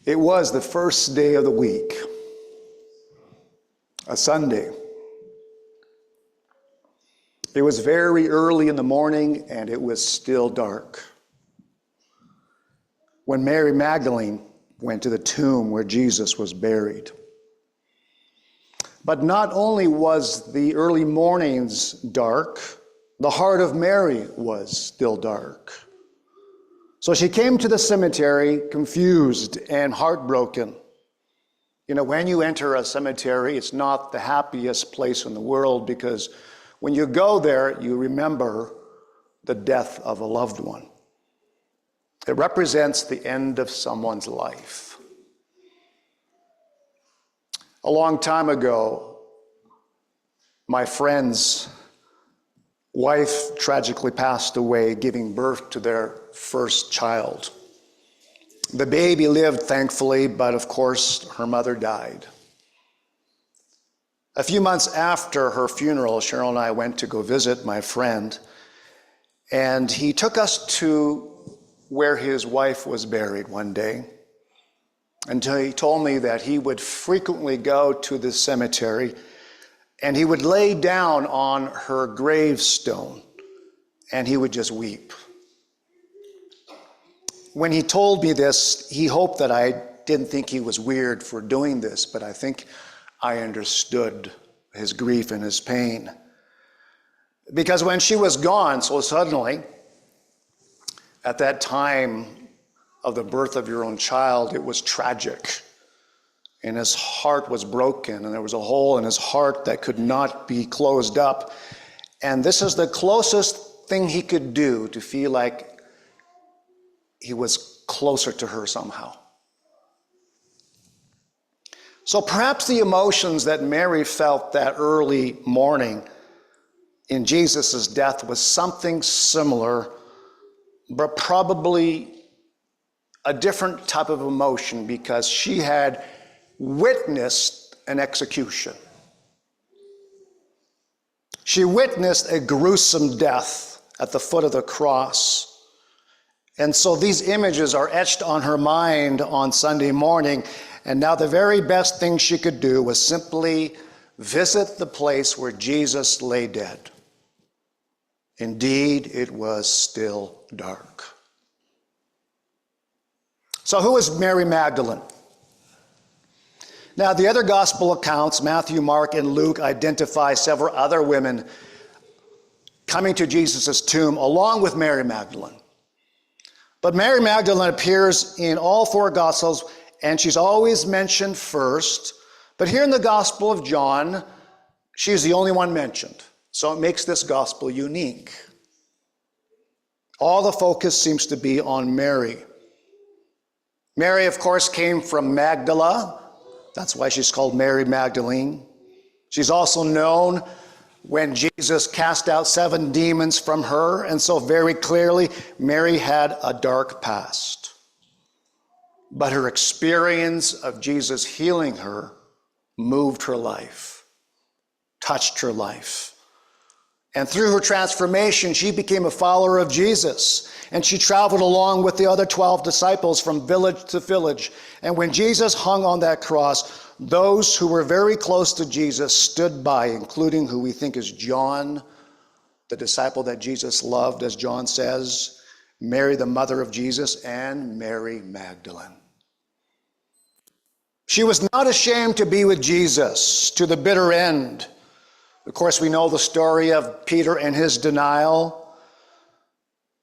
It was the first day of the week, a Sunday. It was very early in the morning and it was still dark when Mary Magdalene went to the tomb where Jesus was buried. But not only was the early mornings dark, the heart of Mary was still dark. So she came to the cemetery confused and heartbroken. You know, when you enter a cemetery, it's not the happiest place in the world because when you go there, you remember the death of a loved one. It represents the end of someone's life. A long time ago, my friend's wife tragically passed away, giving birth to their first child. The baby lived, thankfully, but of course, her mother died. A few months after her funeral, Cheryl and I went to go visit my friend, and he took us to where his wife was buried one day. And he told me that he would frequently go to the cemetery and he would lay down on her gravestone and he would just weep. When he told me this, he hoped that I didn't think he was weird for doing this, but I think I understood his grief and his pain. Because when she was gone so suddenly, at that time of the birth of your own child, it was tragic. And his heart was broken, and there was a hole in his heart that could not be closed up. And this is the closest thing he could do to feel like he was closer to her somehow. So perhaps the emotions that Mary felt that early morning in Jesus' death was something similar, but probably a different type of emotion because she had witnessed an execution. She witnessed a gruesome death at the foot of the cross. And so these images are etched on her mind on Sunday morning. And now the very best thing she could do was simply visit the place where Jesus lay dead. Indeed, it was still dark. So who is Mary Magdalene? Now, the other gospel accounts, Matthew, Mark, and Luke, identify several other women coming to Jesus' tomb along with Mary Magdalene. But Mary Magdalene appears in all four gospels, and she's always mentioned first. But here in the Gospel of John, she's the only one mentioned. So it makes this gospel unique. All the focus seems to be on Mary. Mary, of course, came from Magdala. That's why she's called Mary Magdalene. She's also known when Jesus cast out 7 demons from her. And so very clearly, Mary had a dark past. But her experience of Jesus healing her moved her life, touched her life. And through her transformation, she became a follower of Jesus. And she traveled along with the other 12 disciples from village to village. And when Jesus hung on that cross, those who were very close to Jesus stood by, including who we think is John, the disciple that Jesus loved, as John says, Mary, the mother of Jesus, and Mary Magdalene. She was not ashamed to be with Jesus to the bitter end. Of course, we know the story of Peter and his denial.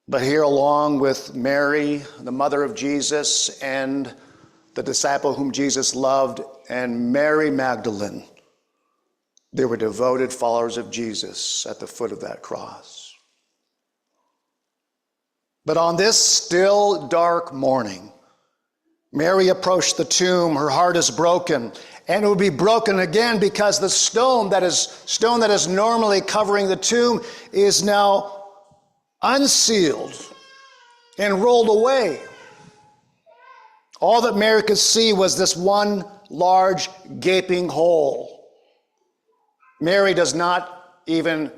But here, along with Mary, the mother of Jesus, and the disciple whom Jesus loved, and Mary Magdalene, they were devoted followers of Jesus at the foot of that cross. But on this still dark morning, Mary approached the tomb. Her heart is broken, and it will be broken again because the stone that is normally covering the tomb is now unsealed and rolled away. All that Mary could see was this one large gaping hole. Mary does not even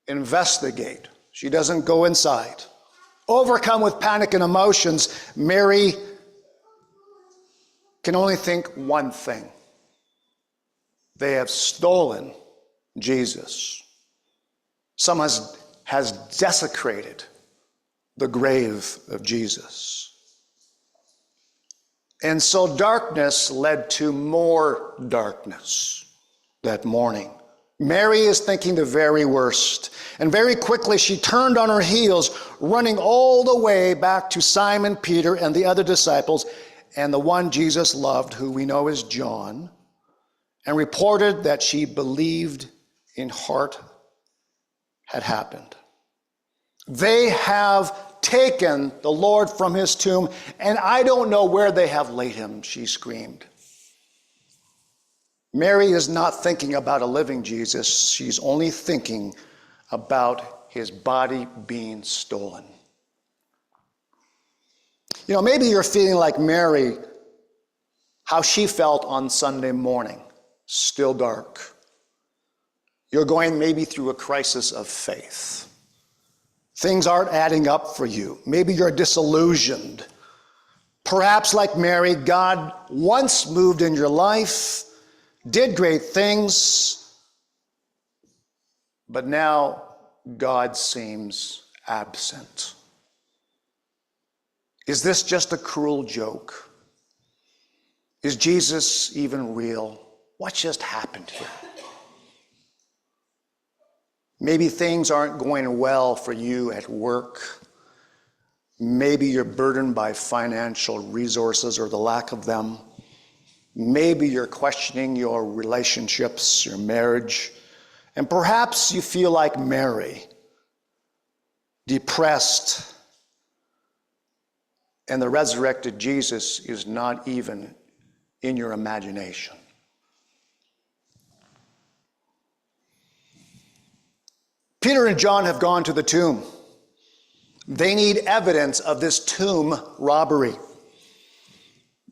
investigate. She doesn't go inside. Overcome with panic and emotions, Mary can only think one thing. They have stolen Jesus. Someone has desecrated the grave of Jesus. And so darkness led to more darkness that morning. Mary is thinking the very worst. And very quickly she turned on her heels, running all the way back to Simon Peter and the other disciples and the one Jesus loved, who we know as John, and reported that she believed in heart had happened. They have taken the Lord from his tomb, and I don't know where they have laid him, she screamed. Mary is not thinking about a living Jesus. She's only thinking about his body being stolen. You know, maybe you're feeling like Mary, how she felt on Sunday morning, still dark. You're going maybe through a crisis of faith. Things aren't adding up for you. Maybe you're disillusioned. Perhaps like Mary, God once moved in your life, did great things, but now God seems absent. Is this just a cruel joke? Is Jesus even real? What just happened here? Maybe things aren't going well for you at work. Maybe you're burdened by financial resources or the lack of them. Maybe you're questioning your relationships, your marriage. And perhaps you feel like Mary, depressed, and the resurrected Jesus is not even in your imagination. Peter and John have gone to the tomb. They need evidence of this tomb robbery.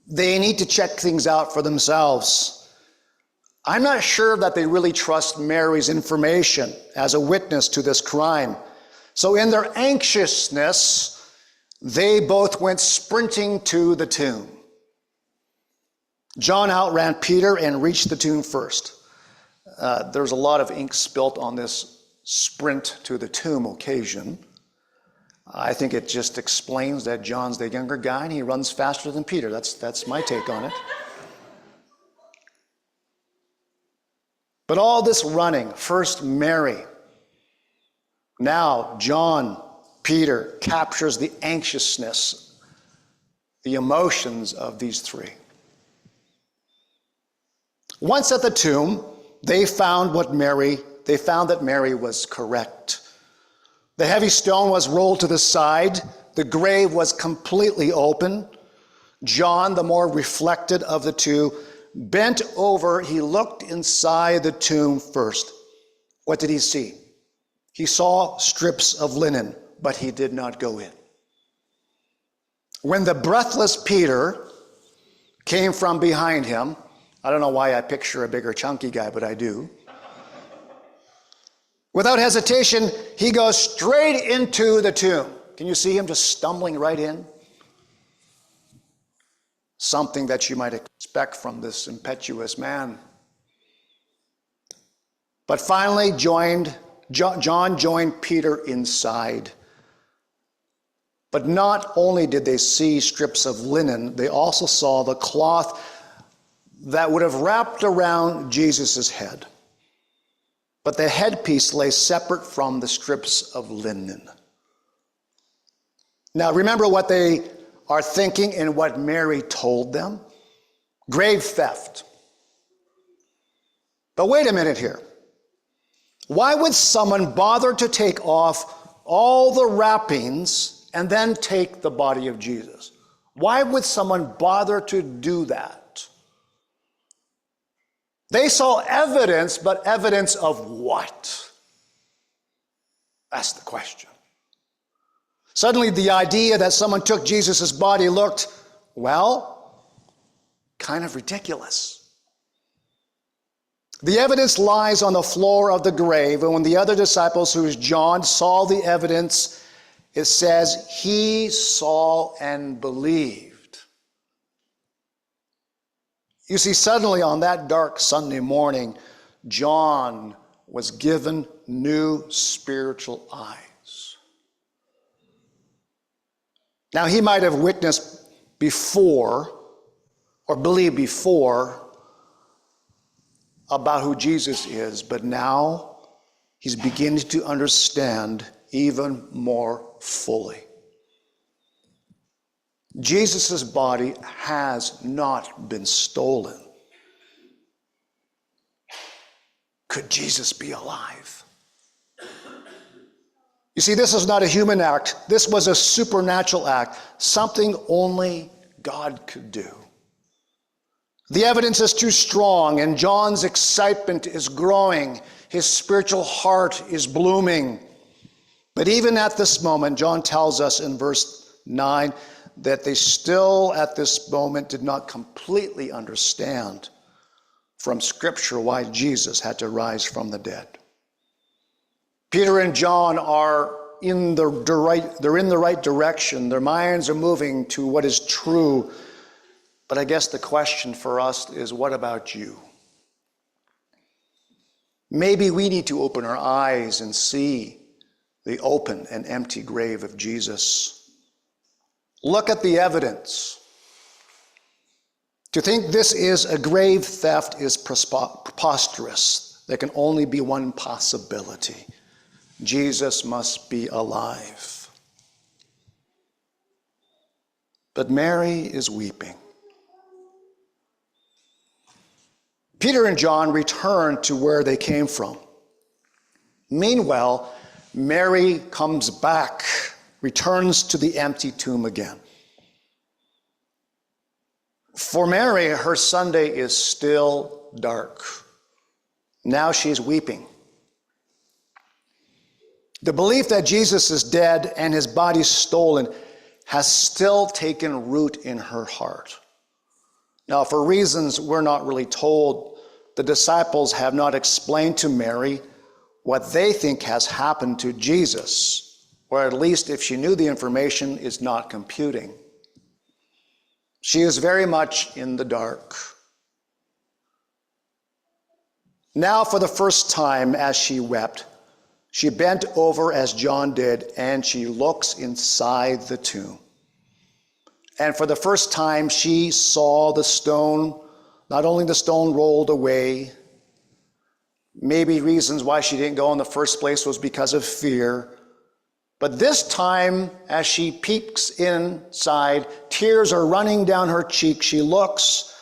They need to check things out for themselves. I'm not sure that they really trust Mary's information as a witness to this crime. So in their anxiousness, they both went sprinting to the tomb. John outran Peter and reached the tomb first. There's a lot of ink spilt on this sprint to the tomb occasion. I think it just explains that John's the younger guy and he runs faster than Peter. That's my take on it. But all this running, first Mary, now John, Peter, captures the anxiousness, the emotions of these three. Once at the tomb, they found that Mary was correct. The heavy stone was rolled to the side. The grave was completely open. John, the more reflected of the two, bent over. He looked inside the tomb first. What did he see? He saw strips of linen, but he did not go in. When the breathless Peter came from behind him, I don't know why I picture a bigger chunky guy, but I do. Without hesitation, he goes straight into the tomb. Can you see him just stumbling right in? Something that you might expect from this impetuous man. But finally, John joined Peter inside. But not only did they see strips of linen, they also saw the cloth that would have wrapped around Jesus' head. But the headpiece lay separate from the strips of linen. Now remember what they are thinking and what Mary told them. Grave theft. But wait a minute here. Why would someone bother to take off all the wrappings and then take the body of Jesus? Why would someone bother to do that? They saw evidence, but evidence of what? That's the question. Suddenly the idea that someone took Jesus' body looked, well, kind of ridiculous. The evidence lies on the floor of the grave, and when the other disciples, who is John, saw the evidence, it says he saw and believed. You see, suddenly on that dark Sunday morning, John was given new spiritual eyes. Now, he might have witnessed before, or believed before, about who Jesus is, but now he's beginning to understand even more fully. Jesus' body has not been stolen. Could Jesus be alive? You see, this is not a human act. This was a supernatural act, something only God could do. The evidence is too strong, and John's excitement is growing. His spiritual heart is blooming. But even at this moment, John tells us in verse 9 that they still at this moment did not completely understand from Scripture why Jesus had to rise from the dead. Peter and John are in the right direction. Their minds are moving to what is true. But I guess the question for us is, what about you? Maybe we need to open our eyes and see the open and empty grave of Jesus. Look at the evidence. To think this is a grave theft is preposterous. There can only be one possibility. Jesus must be alive. But Mary is weeping. Peter and John return to where they came from. Meanwhile, Mary comes back, returns to the empty tomb again. For Mary, her Sunday is still dark. Now she's weeping. The belief that Jesus is dead and his body stolen has still taken root in her heart. Now, for reasons we're not really told, the disciples have not explained to Mary what they think has happened to Jesus, or at least if she knew the information, is not computing. She is very much in the dark. Now, for the first time, as she wept, she bent over as John did, and she looks inside the tomb. And for the first time, she saw the stone. Not only the stone rolled away, maybe reasons why she didn't go in the first place was because of fear. But this time, as she peeks inside, tears are running down her cheek. She looks.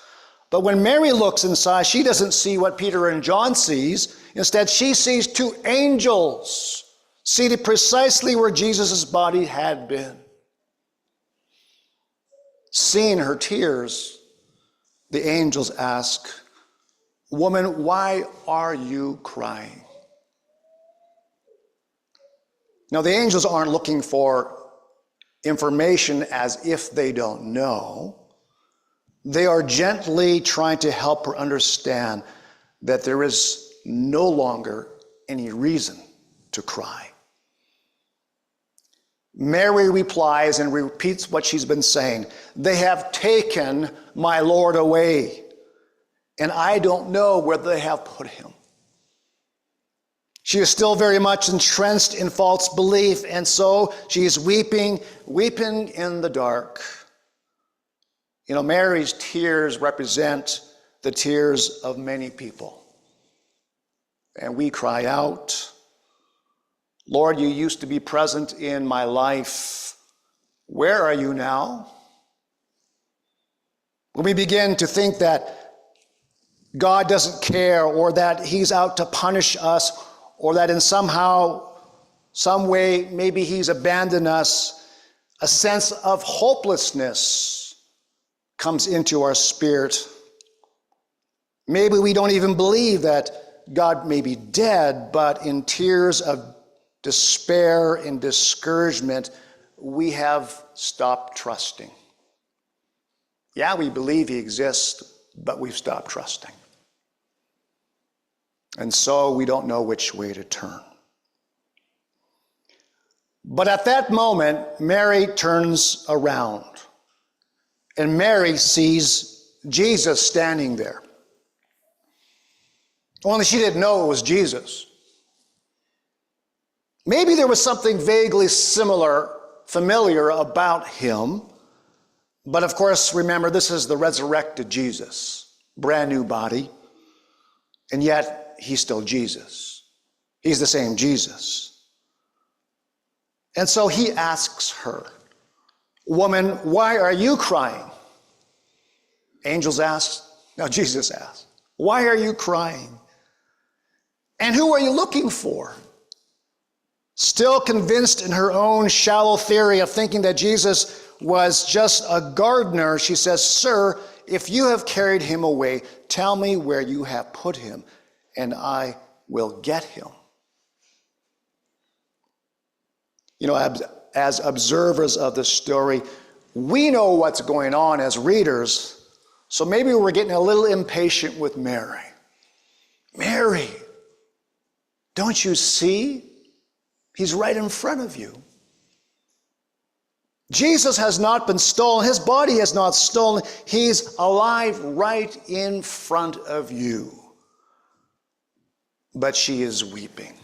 But when Mary looks inside, she doesn't see what Peter and John sees. Instead, she sees two angels seated precisely where Jesus' body had been. Seeing her tears, the angels ask, "Woman, why are you crying?" Now, the angels aren't looking for information as if they don't know. They are gently trying to help her understand that there is no longer any reason to cry. Mary replies and repeats what she's been saying. "They have taken my Lord away, and I don't know where they have put him." She is still very much entrenched in false belief, and so she is weeping in the dark. You know, Mary's tears represent the tears of many people. And we cry out, "Lord, you used to be present in my life. Where are you now?" When we begin to think that God doesn't care, or that he's out to punish us, or that in some way, maybe he's abandoned us, a sense of hopelessness comes into our spirit. Maybe we don't even believe that God may be dead, but in tears of despair and discouragement, we have stopped trusting. Yeah, we believe he exists, but we've stopped trusting. And so we don't know which way to turn. But at that moment, Mary turns around, and Mary sees Jesus standing there. Only she didn't know it was Jesus. Maybe there was something vaguely familiar about him. But of course, remember, this is the resurrected Jesus. Brand new body. And yet, he's still Jesus. He's the same Jesus. And so he asks her, "Woman, why are you crying?" Angels asked. Now Jesus asked, "Why are you crying? And who are you looking for?" Still convinced in her own shallow theory of thinking that Jesus was just a gardener, she says, "Sir, if you have carried him away, tell me where you have put him, and I will get him." You know, as observers of the story, we know what's going on as readers, so maybe we're getting a little impatient with Mary. Mary, don't you see? He's right in front of you. Jesus has not been stolen. His body has not stolen. He's alive right in front of you. But she is weeping.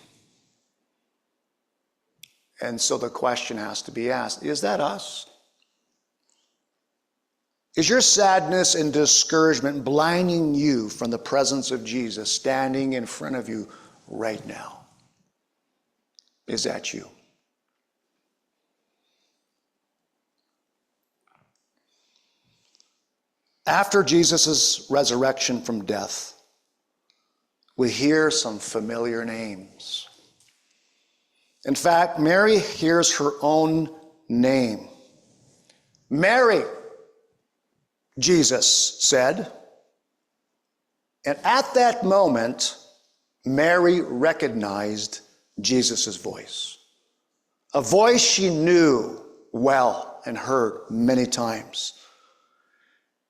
And so the question has to be asked, is that us? Is your sadness and discouragement blinding you from the presence of Jesus standing in front of you right now? Is that you? After Jesus' resurrection from death, we hear some familiar names. In fact, Mary hears her own name. "Mary," Jesus said. And at that moment, Mary recognized Jesus' voice. A voice she knew well and heard many times.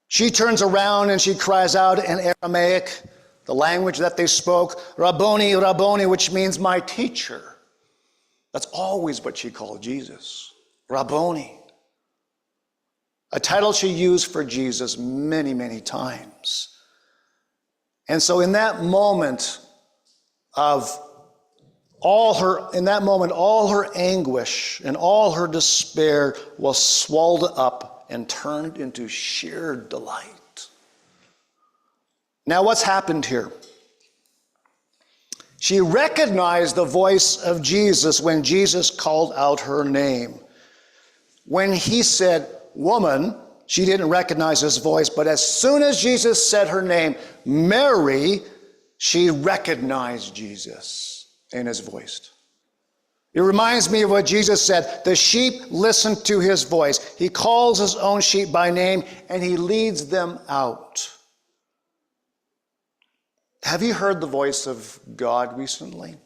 She turns around and she cries out in Aramaic, the language that they spoke, "Rabboni, Rabboni," which means "my teacher." That's always what she called Jesus, Rabboni. A title she used for Jesus many, many times. And so in that moment, all her anguish and all her despair was swallowed up and turned into sheer delight. Now, what's happened here? She recognized the voice of Jesus when Jesus called out her name. When he said, "Woman," she didn't recognize his voice, but as soon as Jesus said her name, Mary, she recognized Jesus in his voice. It reminds me of what Jesus said, "The sheep listen to his voice. He calls his own sheep by name and he leads them out." Have you heard the voice of God recently?